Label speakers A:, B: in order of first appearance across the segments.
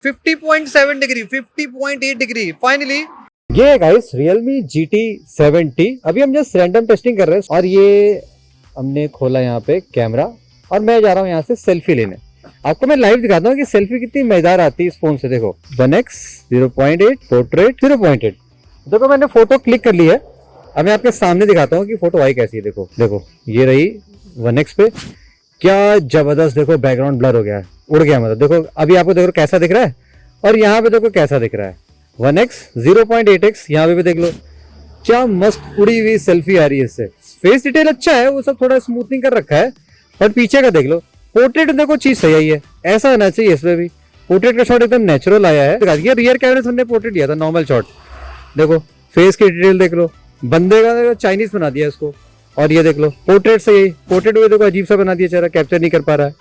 A: 50.7 degree, 50.8 degree finally.
B: ये है guys Realme GT 7T। अभी हम जस्ट रैंडम टेस्टिंग कर रहे हैं और ये हमने खोला यहाँ पे कैमरा और मैं जा रहा हूँ यहाँ से सेल्फी लेने। आपको मैं लाइव दिखाता हूँ कि सेल्फी कितनी मजेदार आती है इस फोन से। देखो 1x 0.8 पोर्ट्रेट 0.8। देखो मैंने फोटो क्लिक कर ली है। अब मैं आपके सामने दिखाता हूँ कि फोटो आई कैसी है। देखो देखो ये रही 1x पे, क्या जबरदस्त। देखो बैकग्राउंड ब्लर हो गया है, उड़ गया मतलब। देखो अभी आपको देखो कैसा दिख रहा है और यहाँ पे देखो कैसा दिख रहा है। 1x 0.8x यहाँ पे भी देख लो, क्या मस्त उड़ी हुई सेल्फी आ रही है इससे। फेस डिटेल अच्छा है, वो सब थोड़ा स्मूथनिंग कर रखा है, और पीछे का देख लो पोर्ट्रेट देखो चीज सही आई है। ऐसा होना चाहिए इसमें भी। पोर्ट्रेट का शॉट एकदम नेचुरल आया है। ये रियर कैमरे से हमने पोर्ट्रेट लिया था, नॉर्मल शॉट। देखो फेस की डिटेल देख लो, बंदे का चाइनीज बना दिया इसको। और ये देख लो पोर्ट्रेट से, यही पोर्ट्रेट हुए देखो अजीब सा बना दिया, चेहरा कैप्चर नहीं कर पा रहा है।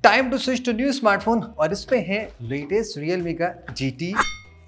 A: Time to switch to new smartphone और इस पे है लेटेस्ट Realme का GT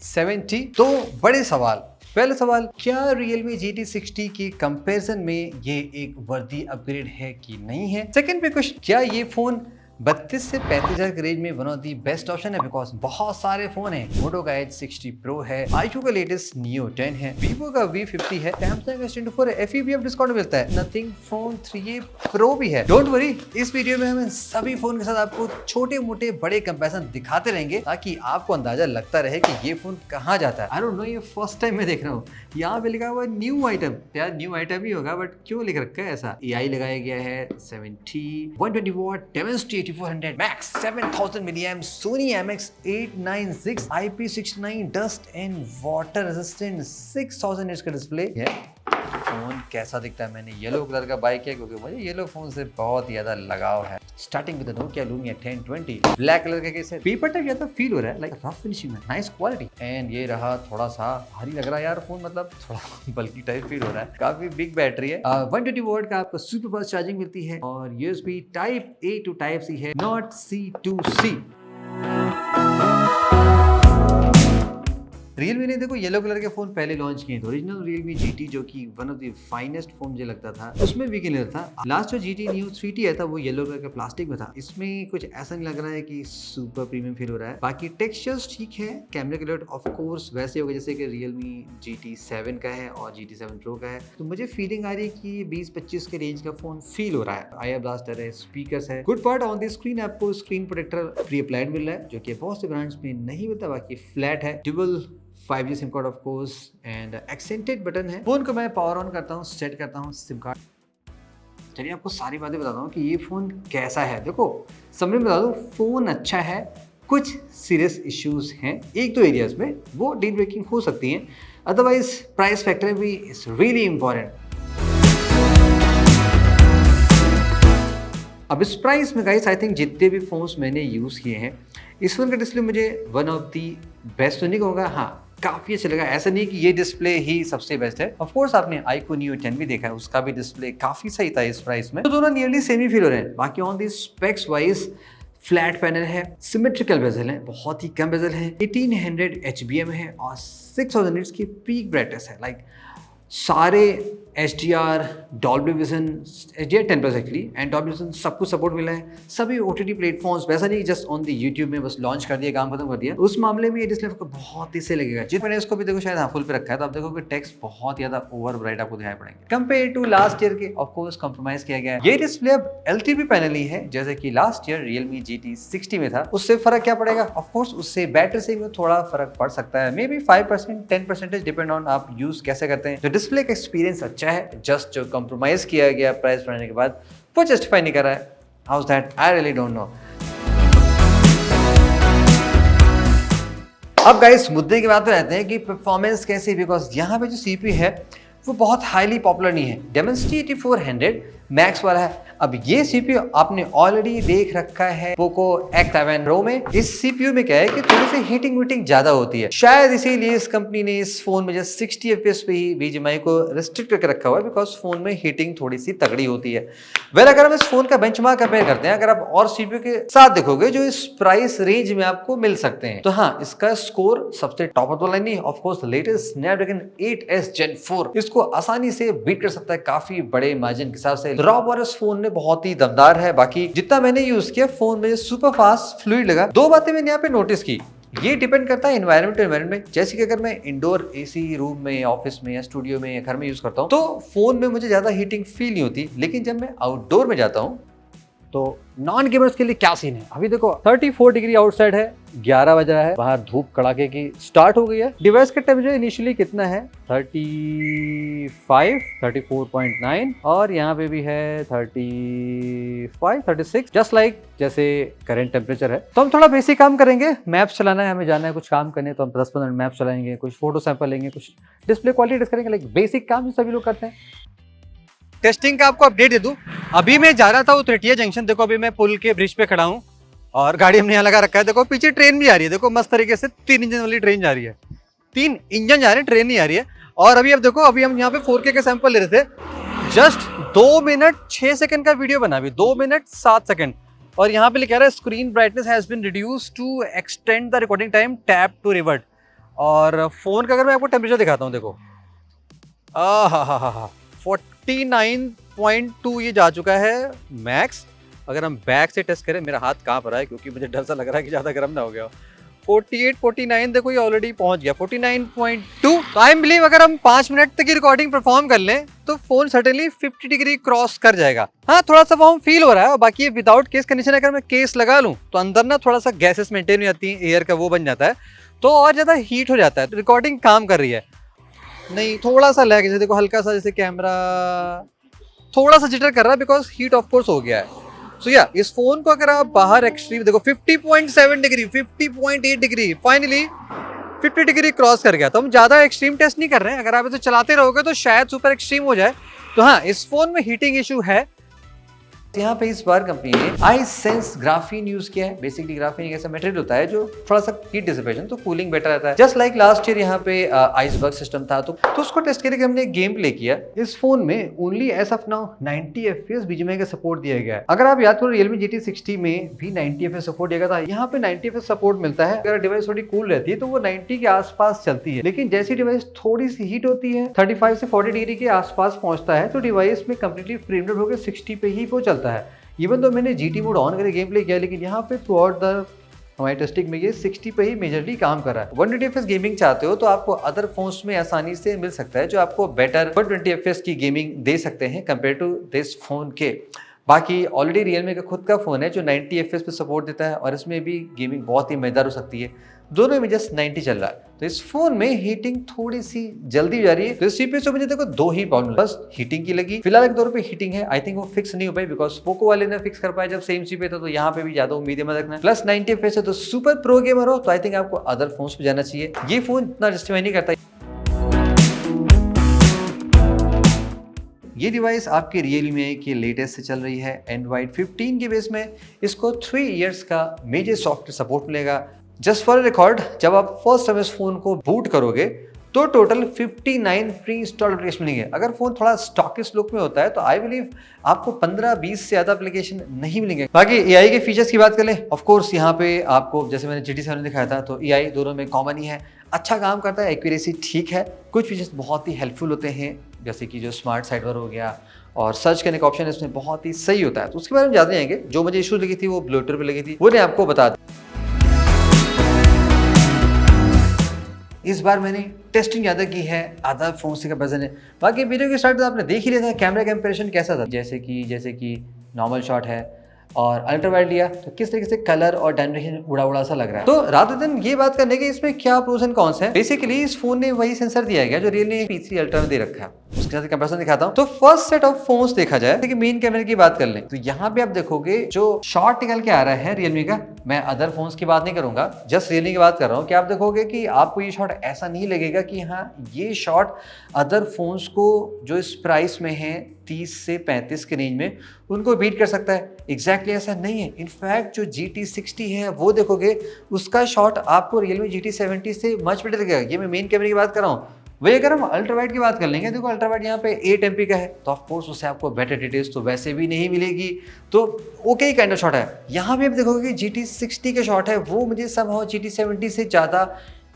A: 7T। तो बड़े सवाल, पहला सवाल, क्या Realme GT 60 के कंपैरिजन में ये एक वर्दी अपग्रेड है कि नहीं है। सेकंड पे क्वेश्चन, क्या ये फोन 32 से 35,000 के रेंज में one of the best option है। बिकॉज बहुत सारे फोन है, मोटो का Edge 60 Pro है, iQOO का लेटेस्ट Neo 10 है, Vivo का V50 है, Samsung का S24 है, FE डिस्काउंट मिलता है, Nothing Phone 3a Pro भी है। डोंट वरी, इस वीडियो में हम सभी फोन के साथ आपको छोटे मोटे बड़े कंपैरिजन दिखाते रहेंगे ताकि आपको अंदाजा लगता रहे कि ये फोन कहाँ जाता है। आई डोंट नो, ये फर्स्ट टाइम मैं देख रहा हूँ। यहाँ पे लिखा हुआ है न्यू आइटम। यार न्यू आइटम ही होगा, बट क्यों लिख रखा है ऐसा। AI लगाया गया है 70 120 watt demonstrate 400 max 7000 milliamp Sony MX896 IP69 dust and water resistant 6000 nits का डिस्प्ले है। फोन कैसा दिखता है, मैंने येलो कलर का बाय किया क्योंकि मुझे येलो फोन से बहुत ज्यादा लगाव है। Starting with Nokia Lumia 1020 black colour का केस है, पेपर टाइप ज्यादा फील हो रहा है, लाइक रफ फिनिशिंग है, नाइस क्वालिटी। एंड ये रहा थोड़ा सा भारी लग रहा है यार फोन, मतलब थोड़ा बल्कि टाइप फील हो रहा है। काफी बिग बैटरी है, 120 वोल्ट का आपको सुपर फास्ट चार्जिंग मिलती है और USB type A to type C है, not C to C। Realme ने देखो येलो कलर के फोन पहले लॉन्च किए थे। ओरिजिनल Realme GT जो कि one of the finest phone मुझे लगता था, उसमें भी क्लियर था। लास्ट जो GT Neo 3T आया था वो येलो कलर का प्लास्टिक में था। इसमें कुछ ऐसा नहीं लग रहा है कि सुपर प्रीमियम फील हो रहा है। बाकी टेक्सचर्स ठीक है, कैमरा क्लैरिटी ऑफ कोर्स वैसे होगा जैसे कि Realme GT 7 का है और GT 7 Pro का है। तो मुझे फीलिंग आ रही है कि 20-25 के रेंज का फोन फील हो रहा है। आईआर ब्लास्टर है, स्पीकर्स है। Good part on the screen, आपको स्क्रीन प्रोटेक्टर प्री अप्लाइड मिल रहा है जो कि बहुत से ब्रांड्स में नहीं मिलता। बाकी फ्लैट है, dual 5G SIM card of course and accented button है। फोन को मैं पावर ऑन करता हूँ, सेट करता हूँ सिम कार्ड। चलिए आपको सारी बातें बताता हूँ कि ये फोन कैसा है। देखो समरी में बता दूँ, फोन अच्छा है, कुछ सीरियस इश्यूज हैं एक दो एरियाज में, वो डील ब्रेकिंग हो सकती हैं। अदरवाइज प्राइस फैक्टर भी इज रियली इंपॉर्टेंट। अब इस प्राइस में गाइस आई थिंक जितने भी फोन्स मैंने यूज़ किए हैं, इस फोन का डिस्प्ले मुझे वन ऑफ दी बेस्ट तो नहीं कहूँगा, हाँ काफ़ी अच्छा लगा। ऐसा नहीं कि ये डिस्प्ले ही सबसे बेस्ट है। ऑफ कोर्स आपने iQOO Neo 10 भी देखा है, उसका भी डिस्प्ले काफ़ी सही था इस प्राइस में। तो दोनों नियरली सेम ही फील हो रहे हैं। बाकी on the specs wise flat panel है, सिमेट्रिकल बेजल है, बहुत ही कम बेजल है, 1800 HBM है और 6000 निट्स की पीक ब्राइटनेस है। लाइक सारे HDR, Dolby vision, HDR 10+ actually and Dolby vision सब कुछ सपोर्ट मिला है। सभी OTT प्लेटफॉर्म्स, वैसा नहीं जस्ट ऑन द YouTube में बस लॉन्च कर दिया, काम खत्म कर दिया। उस मामले में ये डिस्प्ले आपको बहुत ही सही लगेगा। जिस मैंने इसको भी देखो शायद फुल पे रखा है, तो आप देखो कि टेक्स्ट बहुत ज़्यादा ओवर ब्राइट आपको दिखाई पड़ेंगे कंपेयर टू लास्ट ईयर के। ऑफ कोर्स कंप्रोमाइज किया गया है। ये डिस्प्ले अब LTP पैनल ही है, जैसे कि लास्ट ईयर Realme GT 60 में था। उससे फर्क क्या पड़ेगा, ऑफ कोर्स उससे बैटरी सेविंग में थोड़ा फर्क पड़ सकता है, मे बी 5% 10% डिपेंड ऑन आप यूज कैसे करते हैं। तो डिस्प्ले का एक्सपीरियंस अच्छा है, जस्ट जो कंप्रोमाइज किया गया प्राइस बढ़ने के बाद वो जस्टिफाई नहीं कर रहा है। How is that, I really don't know. अब गाइस मुद्दे की बात तो रहते हैं कि परफॉर्मेंस कैसी, बिकॉज यहाँ पे जो CPU है वो बहुत हाईली पॉपुलर नहीं है, Dimensity 8400 मैक्स वाला है। अब ये CPU आपने ऑलरेडी देख रखा है पोको X7 Pro में। इस CPU में क्या है कि थोड़ी सी हीटिंग वीटिंग ज्यादा होती है, शायद इसीलिए इस कंपनी ने इस फोन में जस्ट 60 FPS पे ही BGMI को रिस्ट्रिक्ट करके रखा हुआ है, बिकॉज फोन में हीटिंग थोड़ी सी तगड़ी होती है। वेल अगर हम इस फोन का बेंचमार्क कंपेयर करते हैं, अगर आप और CPU के साथ देखोगे जो इस प्राइस रेंज में आपको मिल सकते हैं, तो हाँ इसका स्कोर सबसे टॉप ऑफ द लाइन नहीं, of course latest Snapdragon 8s Gen 4 इसको आसानी से बीट कर सकता है काफी बड़े मार्जिन के हिसाब से। रॉ बॉरस फोन में बहुत ही दमदार है। बाकी जितना मैंने यूज किया फोन में सुपर फास्ट फ्लूइड लगा। दो बातें मैंने यहाँ पे नोटिस की, ये डिपेंड करता है एनवायरनमेंट टू एनवायरनमेंट में। जैसे कि अगर मैं इंडोर एसी रूम में, ऑफिस में या स्टूडियो में या घर में यूज करता हूँ तो फोन में मुझे ज्यादा हीटिंग फील नहीं होती, लेकिन जब मैं आउटडोर में जाता हूँ तो नॉन गेमर्स के लिए क्या सीन है। अभी देखो 34 डिग्री आउटसाइड है, 11 बज रहा है, बाहर धूप कड़ाके की स्टार्ट हो गई है। डिवाइस का टेम्परेचर इनिशियली कितना है 35, 34.9 और यहाँ पे भी है 35, 36, जस्ट लाइक जैसे करंट टेम्परेचर है। तो हम थोड़ा बेसिक काम करेंगे, मैप्स चलाना है, हमें जाना है कुछ काम करने, तो हम 10-15 मिनट मैप्स चलाएंगे, कुछ फोटो सैंपल लेंगे, कुछ डिस्प्ले क्वालिटी टेस्ट करेंगे, लाइक बेसिक काम जो सभी लोग करते हैं। टेस्टिंग का आपको अपडेट दे दूं, अभी मैं जा रहा था उतरेटिया जंक्शन। देखो अभी मैं पुल के ब्रिज पे खड़ा हूँ और गाड़ी हमने यहाँ लगा रखा है। देखो पीछे ट्रेन भी आ रही है, देखो मस्त तरीके से 3 इंजन वाली ट्रेन जा रही है, 3 इंजन जा रहे हैं, ट्रेन नहीं आ रही है। और अभी अब देखो, अभी हम यहाँ पे 4K के सैंपल ले रहे थे, जस्ट 2 मिनट 6 सेकंड का वीडियो बना, अभी 2 मिनट 7 सेकंड। और यहाँ पे लिखा रहा है screen brightness has been reduced to extend the recording time, tap to revert. और फोन का अगर मैं आपको टेम्परेचर दिखाता हूँ, देखो 49.2 ये जा चुका है मैक्स। अगर हम बैक से टेस्ट करें, मेरा हाथ कांप रहा है क्योंकि मुझे डर सा लग रहा है कि ज़्यादा गर्म ना हो गया। 48, 49 देखो ये ऑलरेडी पहुंच गया 49.2। तो आई बिलीव अगर हम 5 मिनट तक की रिकॉर्डिंग परफॉर्म कर लें तो फोन सर्टेनली 50 डिग्री क्रॉस कर जाएगा। हाँ थोड़ा सा वार्म फील हो रहा है। और बाकी ये विदाउट केस कंडीशन, अगर मैं केस लगा लूँ तो अंदर ना थोड़ा सा गैसेस मेंटेन हो जाती है, एयर का वो बन जाता है, तो और ज़्यादा हीट हो जाता है। रिकॉर्डिंग काम कर रही है, नहीं थोड़ा सा लैग, जैसे देखो हल्का सा, जैसे कैमरा थोड़ा सा जिटर कर रहा है बिकॉज हीट ऑफ कोर्स हो गया है। सो या इस फोन को अगर आप बाहर एक्सट्रीम देखो 50.7 degree, 50.8 degree, finally 50 degree cross कर गया। तो हम ज्यादा एक्सट्रीम टेस्ट नहीं कर रहे हैं, अगर आप इसे चलाते रहोगे तो शायद सुपर एक्सट्रीम हो जाए। तो हाँ, इस फोन में हीटिंग इशू है। यहाँ पे इस बार कंपनी ने iSense ग्राफीन यूज किया है। बेसिकली ग्राफीन एक ऐसा मटेरियल होता है जो थोड़ा सा हीट डिसिपेशन, तो कूलिंग बेटर रहता है। जस्ट लाइक लास्ट ईयर यहाँ पे आइसबर्ग सिस्टम था, तो उसको टेस्ट करके हमने गेम प्ले किया। इस फोन में only as of now 90 FPS BGMI का सपोर्ट दिया गया है। अगर आप याद करो Realme GT 60 में भी 90 FPS सपोर्ट दिया गया था, यहाँ पे 90 FPS सपोर्ट मिलता है। अगर डिवाइस थोड़ी कूल रहती है तो वो 90 के आसपास चलती है, लेकिन जैसी डिवाइस थोड़ी सी हीट होती है 35 से 40 डिग्री के आसपास पहुंचता है तो डिवाइस में कंप्लीटली फ्रेम रेट होकर 60 पे ही वो चलता है। इवन तो मैंने GT मोड ऑन करके गेम प्ले किया, लेकिन यहाँ पे थ्रू आउट द हमारी टेस्टिंग में ये 60 पे ही मेजरली काम कर रहा है। 120 FPS गेमिंग चाहते हो तो आपको अदर फोन्स में आसानी से मिल सकता है, जो आपको बेटर 120 FPS की गेमिंग दे सकते हैं कंपेयर टू दिस फोन के। बाकी ऑलरेडी Realme का खुद का फोन है जो 90 FPS पे सपोर्ट देता है और इसमें भी गेमिंग बहुत ही मजेदार हो सकती है। दोनों में जस्ट 90 चल रहा है, तो इस फोन में हीटिंग थोड़ी सी जल्दी जा रही है। तो इस CPU से मुझे देखो 2 ही प्रॉब्लम, बस हीटिंग की लगी। फिलहाल एक 2 रुपए हीटिंग है, आई थिंक वो फिक्स नहीं हो पाई बिकॉज पोको वाले ने फिक्स कर पाया जब सेम CPU था, तो यहाँ पे भी ज्यादा उम्मीदें मत रखना। प्लस 90 FPS है तो सुपर प्रो गेमर हो तो आई थिंक आपको अदर फोन्स पे जाना चाहिए। ये फोन इतना जस्टिफाई नहीं करता। ये डिवाइस आपके Realme की लेटेस्ट से चल रही है Android 15 के बेस में। इसको 3 इयर्स का मेजर सॉफ्टवेयर सपोर्ट मिलेगा। जस्ट फॉर रिकॉर्ड, जब आप फर्स्ट टाइम इस फोन को बूट करोगे तो टोटल 59 प्री इंस्टॉल्ड एप्लीकेशन मिलेंगे। अगर फोन थोड़ा स्टॉकिश लुक में होता है तो आई बिलीव आपको 15-20 से ज्यादा एप्लीकेशन नहीं मिलेंगे। बाकी AI के फीचर्स की बात कर ले, ऑफ कोर्स यहाँ पे आपको जैसे मैंने GT 7 में दिखाया था तो AI दोनों में कॉमन ही है, अच्छा काम करता है, एक्यूरेसी ठीक है। कुछ फीचर्स बहुत ही हेल्पफुल होते हैं, जैसे कि जो स्मार्ट साइडबार हो गया और सर्च करने का ऑप्शन इसमें बहुत ही सही होता है। तो उसके बारे में ज़्यादा नहीं आएंगे। जो मुझे इशू लगी थी वो ब्लूटूथ पे लगी थी, वो मैं आपको बता दूं। इस बार मैंने टेस्टिंग ज़्यादा की है, अदर फोन से कंपेरिजन है। बाकी वीडियो के स्टार्ट तो आपने देख ही लिया था कैमरा कंपेरिजन कैसा था, जैसे कि नॉर्मल शॉट है और अल्ट्रा वाइड लिया तो किस तरीके से कलर और डायमेंशन उड़ा सा लग रहा है। तो रादर देन ये बात करने के इसमें क्या प्रोस एंड कॉन्स है, बेसिकली इस फोन ने वही सेंसर दिया गया जो Realme P3 Ultra में दे रखा है। उसके साथ कंपैरिजन दिखाता हूं। तो फर्स्ट सेट ऑफ फोन्स देखा जाए तो मेन कैमरे की बात कर लें तो यहाँ पे आप देखोगे जो शॉट निकल के आ रहा है Realme का, मैं अदर फोन्स की बात नहीं करूंगा, जस्ट Realme की बात कर रहा हूँ, कि आप देखोगे कि आपको ये शॉट ऐसा नहीं लगेगा कि हाँ ये शॉट अदर फोन्स को जो इस प्राइस में है 30 से 35 के रेंज में उनको बीट कर सकता है। एग्जैक्टली ऐसा नहीं है। इनफैक्ट जो GT 60 है वो देखोगे उसका शॉट आपको Realme GT 70 से मच बेटर लगेगा। ये मैं मेन कैमरे की बात कर रहा हूँ। वही अगर हम अल्ट्रा वाइड की बात कर लेंगे, देखो अल्ट्रा वाइड यहाँ पे 8 MP का है तो ऑफ कोर्स उससे आपको बेटर डिटेल्स तो वैसे भी नहीं मिलेगी, तो okay he kind of shot है। यहाँ पे आप देखोगे कि GT 60 का शॉट है वो मुझे समहाउ GT 70 से ज़्यादा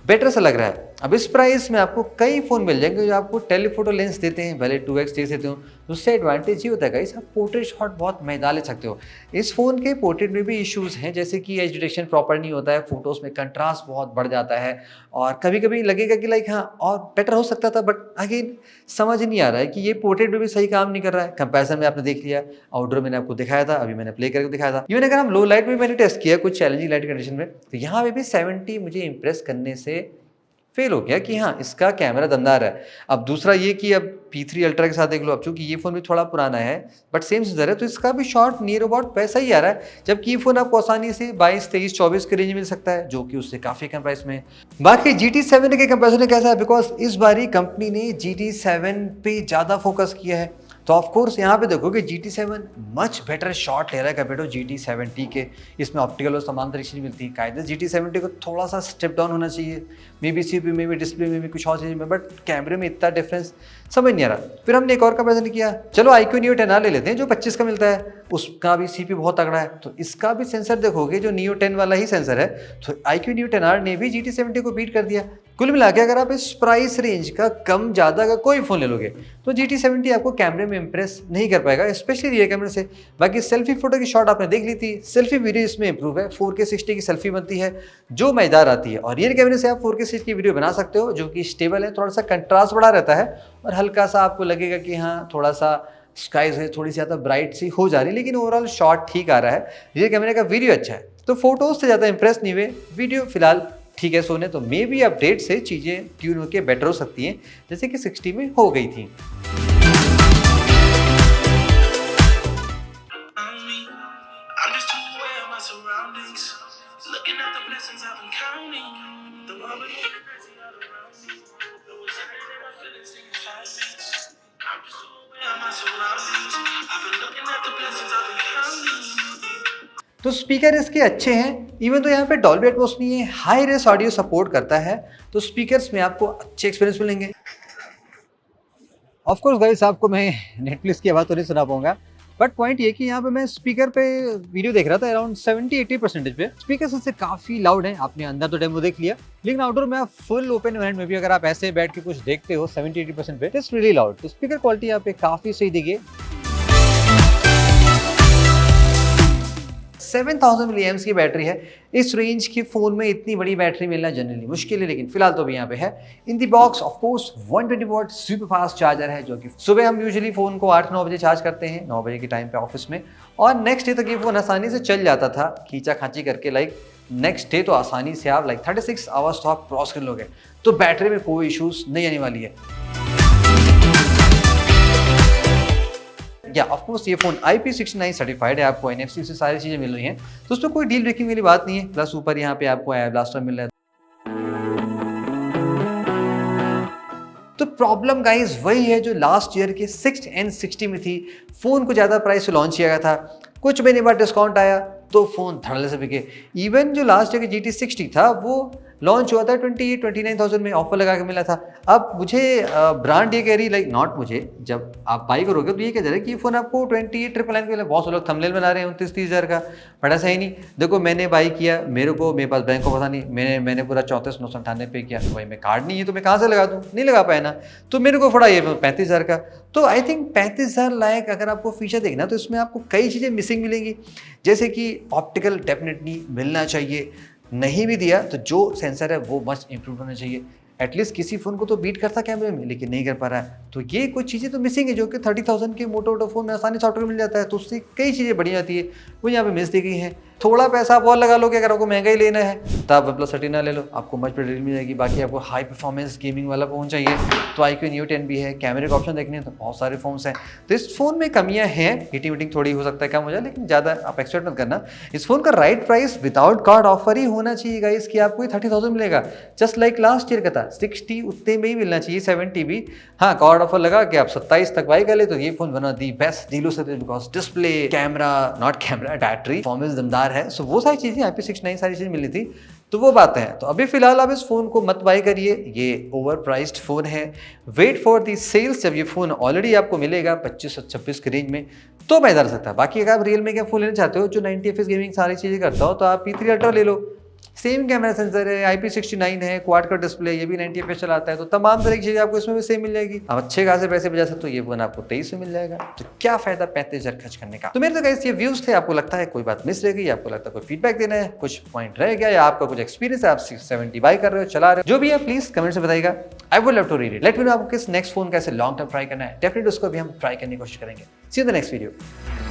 A: बेटर सा लग रहा है। अब इस प्राइस में आपको कई फ़ोन मिल जाएंगे जो आपको टेलीफोटो लेंस देते हैं, भले 2x देते हो। उससे एडवांटेज ये होता है गाइस, आप पोर्ट्रेट शॉट बहुत मज़ेदार ले सकते हो। इस फ़ोन के पोर्ट्रेट में भी इश्यूज़ हैं, जैसे कि एज डिटेक्शन प्रॉपर नहीं होता है, फोटोज़ में कंट्रास्ट बहुत बढ़ जाता है और कभी कभी लगेगा कि लाइक हाँ और बेटर हो सकता था, बट अगेन समझ नहीं आ रहा है कि ये पोर्ट्रेट में भी सही काम नहीं कर रहा है। कंपैरिजन में आपने देख लिया, आउटडोर मैंने आपको दिखाया था, अभी मैंने प्ले करके दिखाया था। इवन अगर हम लो लाइट में मैंने टेस्ट किया कुछ चैलेंजिंग लाइट कंडीशन में, तो यहाँ पे भी 70 मुझे इंप्रेस करने से फेल हो गया कि हाँ इसका कैमरा दमदार है। अब दूसरा ये कि अब P3 अल्ट्रा के साथ देख लो, अब चूंकि ये फ़ोन भी थोड़ा पुराना है बट सेम सेंसर है, तो इसका भी शॉट नियर अबाउट वैसा ही आ रहा है, जबकि ये फ़ोन आपको आसानी से 22, 23, 24 के रेंज में मिल सकता है, जो कि उससे काफ़ी कम प्राइस में है। बाकी GT7 के कंपैरिजन में कैसा है, बिकॉज इस बारी कंपनी ने GT7 पे ज़्यादा फोकस किया है, तो ऑफ कोर्स यहाँ पे देखोगे GT7 मच बेटर शॉट ले रहा है कंपेयर टू GT70 के। इसमें ऑप्टिकल और तमाम तरीके से मिलती है, कायदे GT70 को थोड़ा सा स्टेप डाउन होना चाहिए, मे बी CPU में भी, डिस्प्ले में भी, कुछ और चीज़ में, बट कैमरे में इतना डिफरेंस समझ नहीं आ रहा। फिर हमने एक और कंपैरिजन किया, चलो iQOO Neo 10R ले लेते हैं जो 25 का मिलता है, उसका भी CPU बहुत तगड़ा है, तो इसका भी सेंसर देखोगे जो Neo 10 वाला ही सेंसर है, तो iQOO Neo 10R ने भी GT70 को बीट कर दिया। कुल मिला के अगर आप इस प्राइस रेंज का कम ज़्यादा का कोई फ़ोन ले लोगे तो GT70 आपको कैमरे में इंप्रेस नहीं कर पाएगा, स्पेशली रियर कैमरे से। बाकी सेल्फी फोटो की शॉट आपने देख ली थी, सेल्फी वीडियो इसमें इंप्रूव है, 4K 60 की सेल्फी बनती है जो मज़ेदार आती है, और रियर कैमरे से आप 4K 60 की वीडियो बना सकते हो जो कि स्टेबल है, थोड़ा सा कंट्रास्ट बढ़ा रहता है और हल्का सा आपको लगेगा कि हाँ थोड़ा सा स्काइज है थोड़ी सी ज़्यादा ब्राइट सी हो जा रही है, लेकिन ओवरऑल शॉट ठीक आ रहा है, रियर कैमरे का वीडियो अच्छा है। तो फोटोज से ज़्यादा इंप्रेस नहीं हुए, वीडियो फिलहाल ठीक है सोने, तो मे बी अपडेट से चीज़ें ट्यून होकर बेटर हो सकती हैं, जैसे कि 60 में हो गई थी। तो स्पीकर इसके अच्छे हैं, इवन तो यहाँ पे डॉल्बी एटमॉस नहीं है, हाई रेस ऑडियो सपोर्ट करता है, तो स्पीकर्स में आपको अच्छे एक्सपीरियंस मिलेंगे। ऑफ कोर्स गाइस आपको मैं नेटफ्लिक्स की आवाज़ तो नहीं सुना पाऊंगा, बट पॉइंट ये कि यहाँ पे मैं स्पीकर पे वीडियो देख रहा था, अराउंड 70-80% पे स्पीकर से काफ़ी लाउड है। आपने अंदर तो डेमो देख लिया, लेकिन आउटडोर में आप फुल ओपन एनवायरनमेंट में भी अगर आप ऐसे बैठ के कुछ देखते हो 70-80% पे, इट्स रियली लाउड। तो स्पीकर क्वालिटी यहाँ पे काफ़ी सही दिखी। 7000 mAh की बैटरी है, इस रेंज के फ़ोन में इतनी बड़ी बैटरी मिलना जनरली मुश्किल है, लेकिन फिलहाल तो भी यहाँ पे है। In the box of course 120 watt super fast charger है, जो कि सुबह हम यूजुअली फ़ोन को 8-9 बजे चार्ज करते हैं, 9 बजे के टाइम पे ऑफिस में, और नेक्स्ट डे तक ये फ़ोन आसानी से चल जाता था खींचा खांची करके। लाइक नेक्स्ट डे तो आसानी से आप 36 आवर्स तो आप क्रॉस कर लोगे, तो बैटरी में कोई इशूज़ नहीं आने वाली है। या ऑफ कोर्स ये फ़ोन IP69 सर्टिफाइड है, आपको NFC से सारी चीज़ें मिल रही हैं, तो उसमें कोई डील ब्रेकिंग वाली बात नहीं है। प्लस ऊपर यहाँ पे आपको AI ब्लास्टर मिल रहा है। तो प्रॉब्लम गाइस वही है जो लास्ट ईयर के 6N60 में थी। फ़ोन को ज़्यादा प्राइस से लॉन्च किया गया था, कुछ महीने बाद डिस्काउंट आया तो फ़ोन धड़ल्ले से बिके। इवन जो लास्ट ईयर के GT60 था वो लॉन्च हुआ था 28-29,000 में, ऑफर लगा के मिला था। अब मुझे ब्रांड ये कह रही, लाइक नॉट मुझे, जब आप बाई करोगे तो ये कह रहा है कि फ़ोन आपको 28,999 के लिए, बहुत से लोग थंबनेल बना रहे हैं 29-30,000 का, बड़ा सही नहीं। देखो मैंने बाई किया, मेरे पास बैंक को पता नहीं, मैंने पूरा 34,998 पे किया, तो भाई मैं कार्ड नहीं है तो मैं कहाँ से लगा दूँ, नहीं लगा पाया ना, तो मेरे को पड़ा ये 35,000 का। तो आई थिंक 35,000 लायक अगर आपको फीचर देखना तो इसमें आपको कई चीज़ें मिसिंग मिलेंगी, जैसे कि ऑप्टिकल डेफिनेटली मिलना चाहिए, नहीं भी दिया तो जो सेंसर है वो मस्ट इंप्रूव होना चाहिए। एटलीस्ट किसी फ़ोन को तो बीट करता कैमरे में, लेकिन नहीं कर पा रहा है, तो ये कुछ चीज़ें तो मिसिंग है जो कि 30,000 के मोटो फ़ोन में आसानी सॉफ्टवेयर मिल जाता है, तो उससे कई चीज़ें बढ़ी जाती है, वो यहाँ पे मिस दी गई हैं। थोड़ा पैसा आप और लगा लो कि अगर आपको महंगा ही लेना है तो आप OnePlus 13 ले लो, आपको मच बेटर डील मिल जाएगी। बाकी आपको हाई परफॉर्मेंस गेमिंग वाला फ़ोन चाहिए तो iQOO Neo 10 भी है, कैमरे का ऑप्शन देखने हैं तो बहुत सारे फ़ोन्स हैं। तो इस फ़ोन में कमियाँ हैं, हीटिंग थोड़ी हो सकता है कम हो जाए, लेकिन ज़्यादा आप एक्सपेक्ट मत करना। इस फ़ोन का right price without card offer ही होना चाहिए गाइस, कि आपको 30,000 मिलेगा, जस्ट लाइक लास्ट ईयर का था। 60 उतने में ही मिलना चाहिए, 70 भी। हाँ, कार्ड ऑफर लगा कि आप 27 तक बाई कर ले तो ये फ़ोन बना दी बेस्ट डीलों से, because display, camera, not camera, battery performance दमदार है। सो वो सारी चीज़ें IP69 सारी चीज़ें मिली थी, तो वो बातें हैं। तो अभी फिलहाल आप इस फ़ोन को मत बाई करिए, ये ओवर प्राइस्ड फ़ोन है। वेट फॉर दी सेल्स, जब ये फ़ोन ऑलरेडी आपको मिलेगा 25-26 के रेंज में, तो मैं इधर सकता है। बाकी अगर आप रियल मी का फ़ोन लेना चाहते हो जो 90 FPS गेमिंग सारी चीज़ें करता हो, तो आप P3 अल्ट्रा ले लो, सेम कैमरा सेंसर है, IP69 है, क्वाड का डिस्प्ले, ये भी 90 fps चलाता है, तो तमाम तरह की चीजें आपको इसमें भी सेम मिल जाएगी। अब अच्छे खासे पैसे बचा सकते हो, ये फोन आपको 23 में मिल जाएगा, तो क्या फायदा 35,000 खर्च करने का। तो मेरे तो गाइस ये व्यूज थे, आपको लगता है कोई बात मिस रह गई, आपको लगता है कोई फीडबैक देना है, कुछ पॉइंट रह गया, या आपका कुछ एक्सपीरियंस है, आप 670 बाय कर रहे हो, चला रहे हो, जो भी है प्लीज कमेंट से बताइएगा। I would love to read it. Let me know आपको किस नेक्स्ट फोन कैसे लॉन्ग टर्म ट्राई करना है, डेफिनेटली उसको भी हम ट्राई करने की कोशिश करेंगे। See you in the next video.